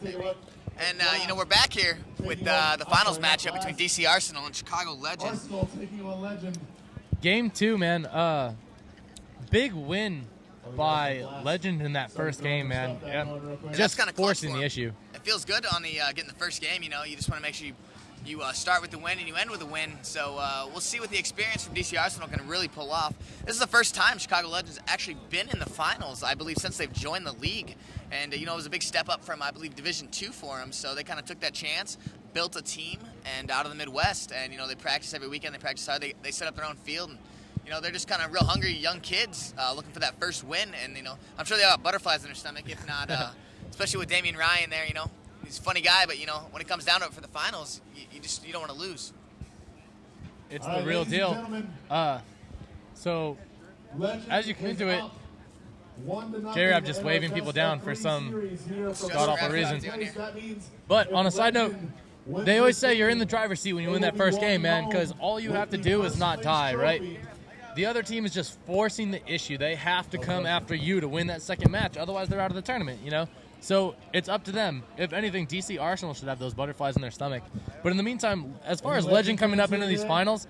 And, you know, we're back here with the finals matchup between DC Arsenal and Chicago Legend. Arsenal taking on Legend. Game 2, man. Big win by Legend in that first game, man. Just kind of forcing the issue. It feels good on the getting the first game. You know, you just want to make sure you start with the win and you end with a win. So we'll see what the experience from DC Arsenal can really pull off. This is the first time Chicago Legends actually been in the finals, I believe, since they've joined the league. And, you know, it was a big step up from, I believe, Division II for them. So they kind of took that chance, built a team, and out of the Midwest. And, you know, they practice every weekend. They practice hard. They set up their own field. And, you know, they're just kind of real hungry young kids looking for that first win. And, you know, I'm sure they got butterflies in their stomach, if not, especially with Damian Ryan there, you know. He's a funny guy, but, you know, when it comes down to it for the finals, you don't want to lose. It's the real deal. So, as you come into it, Jerry, I'm just waving people down for some god-awful reason. But on a side note, they always say you're in the driver's seat when you win that first game, man, because all you have to do is not die, right? The other team is just forcing the issue. They have to come after you to win that second match. Otherwise, they're out of the tournament, you know? So it's up to them. If anything, DC Arsenal should have those butterflies in their stomach. But in the meantime, as far as Legend coming up into these finals,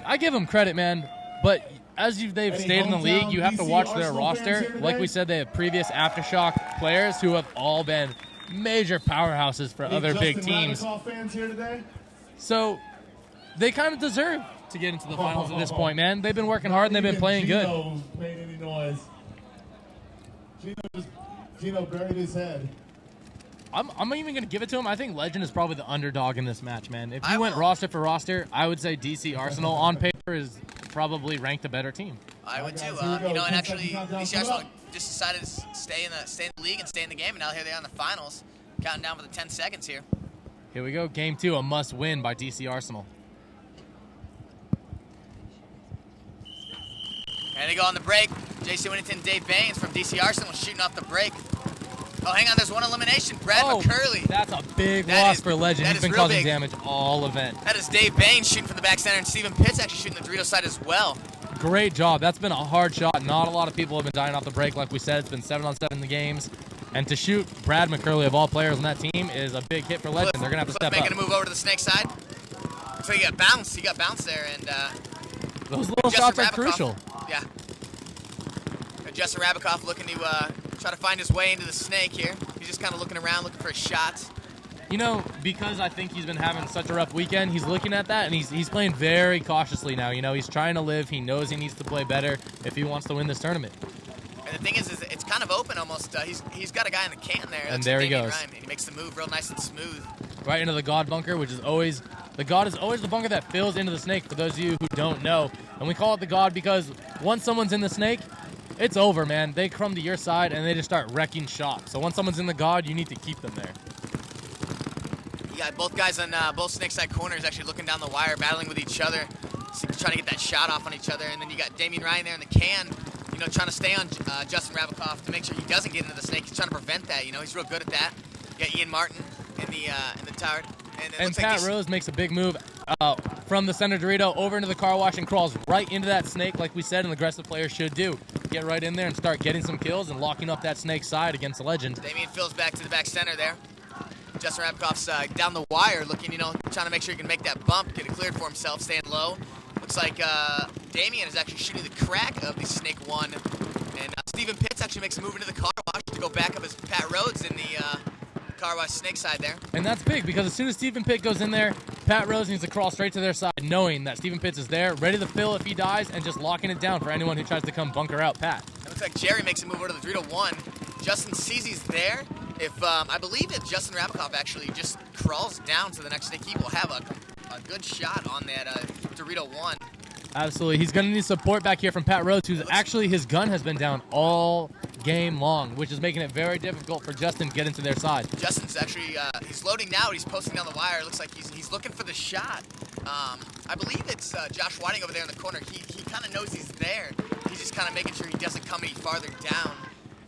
I give them credit, man. But as they've stayed in the league, you have to watch their roster. Like we said, they have previous Aftershock players who have all been major powerhouses for other big teams. So they kind of deserve to get into the finals at this point, man. They've been working hard and they've been playing good. Gino buried his head. I'm even going to give it to him. I think Legend is probably the underdog in this match, man. If you went roster for roster, I would say DC Arsenal on paper is probably ranked a better team. I would too. You know, and actually, DC Arsenal just decided to stay in the league and stay in the game, and now here they are in the finals, counting down for the 10 seconds here. Here we go. Game 2, a must-win by DC Arsenal. And they go on the break. JC Winnington, Dave Baines from DC Arsenal shooting off the break. Oh, hang on, there's one elimination. Brad McCurley. That's a big loss for Legend. He's been causing damage all event. That is Dave Baines shooting from the back center, and Stephen Pitts actually shooting the Dorito side as well. Great job. That's been a hard shot. Not a lot of people have been dying off the break. Like we said, it's been 7-on-7 in the games. And to shoot Brad McCurley, of all players on that team, is a big hit for Legend. They're going to have to step up. Making a move over to the snake side. So he got bounced. He got bounced there, and those little shots are crucial. Yeah. Justin Rabikoff looking to try to find his way into the snake here. He's just kind of looking around, looking for a shot. You know, because I think he's been having such a rough weekend, he's looking at that, and he's playing very cautiously now. You know, he's trying to live. He knows he needs to play better if he wants to win this tournament. And the thing is it's kind of open almost. He's got a guy in the can there. And there he goes. Ryan. He makes the move real nice and smooth. Right into the God bunker, which is always... The God is always the bunker that fills into the snake, for those of you who don't know. And we call it the God because once someone's in the snake, it's over, man. They come to your side, and they just start wrecking shop. So once someone's in the God, you need to keep them there. You got both guys on both snake side corners actually looking down the wire, battling with each other, trying to get that shot off on each other. And then you got Damian Ryan there in the can, you know, trying to stay on Justin Rabikoff to make sure he doesn't get into the snake. He's trying to prevent that. You know, he's real good at that. You got Ian Martin in the tower. And Pat Rose makes a big move from the center Dorito over into the car wash and crawls right into that snake, like we said an aggressive player should do. Get right in there and start getting some kills and locking up that snake side against the Legend. Damian Phil's back to the back center there. Justin Rabikoff's down the wire looking, you know, trying to make sure he can make that bump, get it cleared for himself, staying low. Looks like Damian is actually shooting the crack of the snake one. And Stephen Pitts actually makes a move into the car wash to go back up as Pat Rhodes in the car wash snake side there. And that's big because as soon as Stephen Pitt goes in there, Pat Rose needs to crawl straight to their side, knowing that Stephen Pitts is there, ready to fill if he dies, and just locking it down for anyone who tries to come bunker out Pat. It looks like Jerry makes a move over to the Dorito 1. Justin sees he's there. If I believe if Justin Rabikoff actually just crawls down to the next snake, he will have a good shot on that Dorito 1. Absolutely. He's going to need support back here from Pat Rhodes, who's actually, his gun has been down all game long, which is making it very difficult for Justin to get into their side. Justin's actually, he's loading now. He's posting down the wire. It looks like he's looking for the shot. I believe it's Josh Whiting over there in the corner. He kind of knows he's there. He's just kind of making sure he doesn't come any farther down.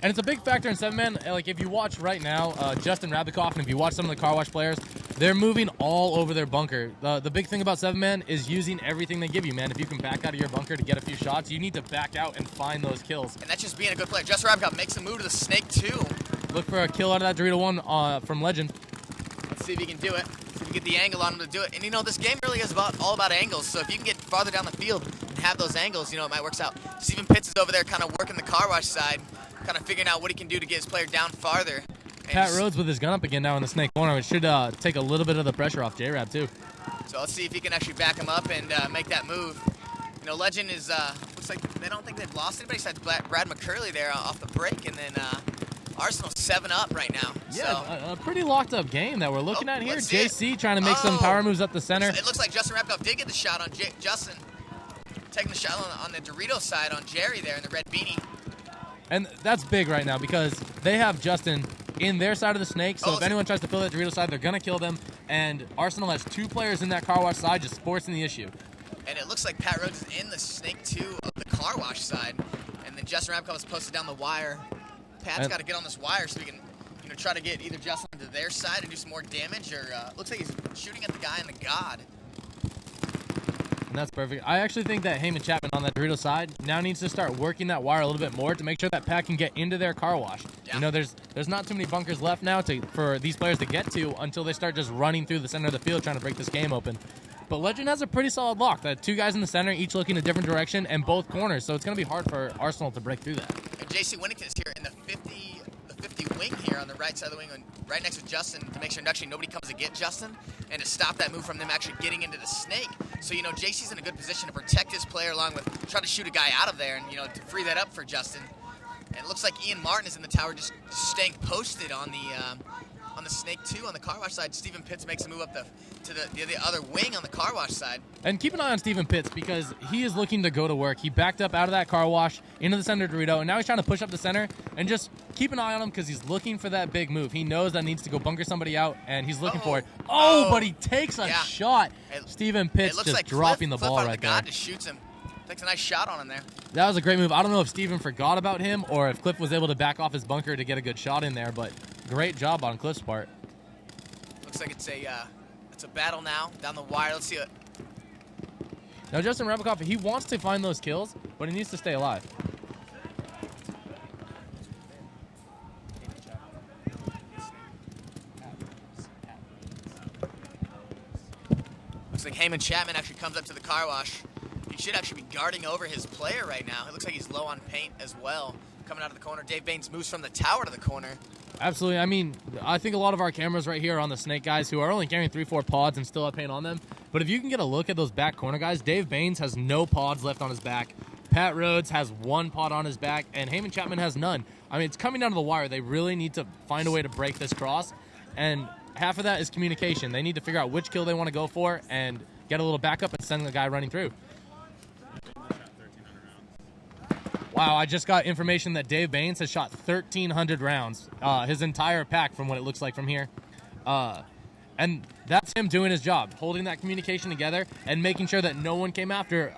And it's a big factor in 7-man. Like, if you watch right now, Justin Rabikoff, and if you watch some of the car wash players, they're moving all over their bunker. The big thing about 7-man is using everything they give you, man. If you can back out of your bunker to get a few shots, you need to back out and find those kills. And that's just being a good player. Justin Rabikoff makes a move to the snake, too. Look for a kill out of that Dorito 1 from Legend. Let's see if he can do it. See if we get the angle on him to do it. And you know, this game really is all about angles. So if you can get farther down the field and have those angles, you know, it might work out. Steven Pitts is over there kind of working the car wash side, kind of figuring out what he can do to get his player down farther. And Pat Rhodes with his gun up again now in the snake corner, which should take a little bit of the pressure off J-Rab too. So let's see if he can actually back him up and make that move. You know, Legend is, looks like they don't think they've lost anybody besides Brad McCurley there off the break. And then Arsenal's 7-up right now. Yeah, so. a pretty locked up game that we're looking at here. Let's JC trying to make some power moves up the center. It looks like Justin Repkov did get the shot on Justin. Taking the shot on the Dorito side on Jerry there in the red beanie. And that's big right now because they have Justin in their side of the snake, so if anyone tries to fill that Dorito side, they're going to kill them. And Arsenal has 2 players in that car wash side just forcing the issue. And it looks like Pat Rhodes is in the snake 2 of the car wash side. And then Justin Rabkov is posted down the wire. Pat's got to get on this wire so we can, you know, try to get either Justin to their side and do some more damage, or looks like he's shooting at the guy in the God. And that's perfect. I actually think that Heyman Chapman on that Dorito side now needs to start working that wire a little bit more to make sure that Pat can get into their car wash. Yeah. You know, there's not too many bunkers left now for these players to get to until they start just running through the center of the field trying to break this game open. But Legend has a pretty solid lock. That 2 guys in the center, each looking a different direction, and both corners. So it's going to be hard for Arsenal to break through that. And JC Winnington is here in the 50 wing here on the right side of the wing, right next to Justin, to make sure actually nobody comes to get Justin, and to stop that move from them actually getting into the snake. So, you know, JC's in a good position to protect his player along with try to shoot a guy out of there and, you know, to free that up for Justin. And it looks like Ian Martin is in the tower just staying posted on the snake 2 on the car wash side. Steven Pitts makes a move up to the other wing on the car wash side. And keep an eye on Steven Pitts because he is looking to go to work. He backed up out of that car wash into the center Dorito, and now he's trying to push up the center. And just keep an eye on him because he's looking for that big move. He knows that needs to go bunker somebody out, and he's looking for it. But he takes a shot. Steven Pitts just like dropping the ball right there. God just shoots him. Takes a nice shot on him there. That was a great move. I don't know if Steven forgot about him or if Cliff was able to back off his bunker to get a good shot in there, but great job on Cliff's part. Looks like it's a battle now down the wire. Let's see it. Now Justin Rabakov, he wants to find those kills, but he needs to stay alive. Looks like Heyman Chapman actually comes up to the car wash. He should actually be guarding over his player right now. It looks like he's low on paint as well. Coming out of the corner, Dave Baines moves from the tower to the corner. Absolutely. I mean, I think a lot of our cameras right here are on the snake guys who are only carrying 3-4 pods and still have paint on them. But if you can get a look at those back corner guys, Dave Baines has no pods left on his back. Pat Rhodes has 1 pod on his back, and Heyman Chapman has none. I mean, it's coming down to the wire. They really need to find a way to break this cross, and half of that is communication. They need to figure out which kill they want to go for and get a little backup and send the guy running through. Wow, I just got information that Dave Baines has shot 1,300 rounds, his entire pack from what it looks like from here. And that's him doing his job, holding that communication together and making sure that no one came after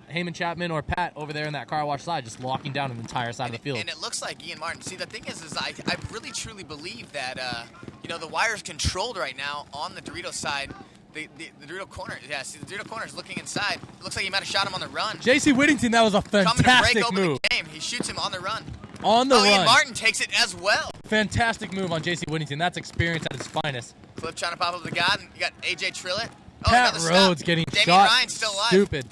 Heyman Chapman or Pat over there in that car wash side, just locking down an entire side of the field. And it looks like Ian Martin. See, the thing is I really truly believe that, you know, the wire's controlled right now on the Dorito side. The Dorito corner, yeah, see, the Dorito corner is looking inside. It looks like he might have shot him on the run. JC Whittington, that was a fantastic coming to break open move. The game. He shoots him on the run. On the run. Ian Martin takes it as well. Fantastic move on JC Whittington. That's experience at its finest. Clip trying to pop up the God, and you got AJ Trillett. Pat Rhodes getting Damian shot. Ryan's still alive. Stupid.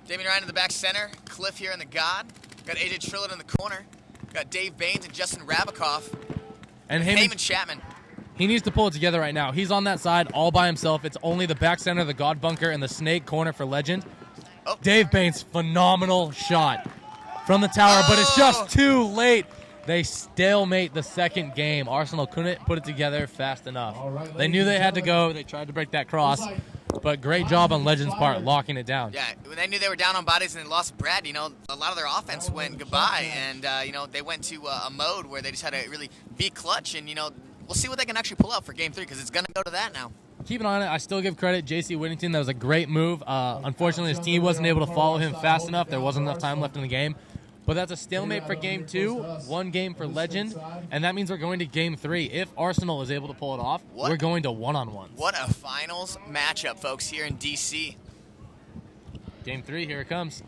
Damian Ryan in the back center. Cliff here in the God. Got AJ Trillett in the corner. Got Dave Baines and Justin Rabakov. And Heyman Chapman. He needs to pull it together right now. He's on that side all by himself. It's only the back center, the God bunker, and the snake corner for Legend. Oh. Dave Baines, phenomenal shot from the tower, but it's just too late. They stalemate the second game. Arsenal couldn't put it together fast enough. They knew they had to go. They tried to break that cross, but great job on Legend's part, locking it down. Yeah, when they knew they were down on bodies and they lost Brad, you know, a lot of their offense went goodbye, and, you know, they went to a mode where they just had to really be clutch, and, you know, we'll see what they can actually pull out for Game 3 because it's going to go to that now. Keep an eye on it. I still give credit JC Whittington. That was a great move. Unfortunately, his team wasn't able to follow him fast enough. There wasn't enough time left in the game. But that's a stalemate for Game 2, 1 game for Legend, and that means we're going to Game 3. If Arsenal is able to pull it off, we're going to one-on-ones. What a finals matchup, folks, here in D.C. Game 3, here it comes.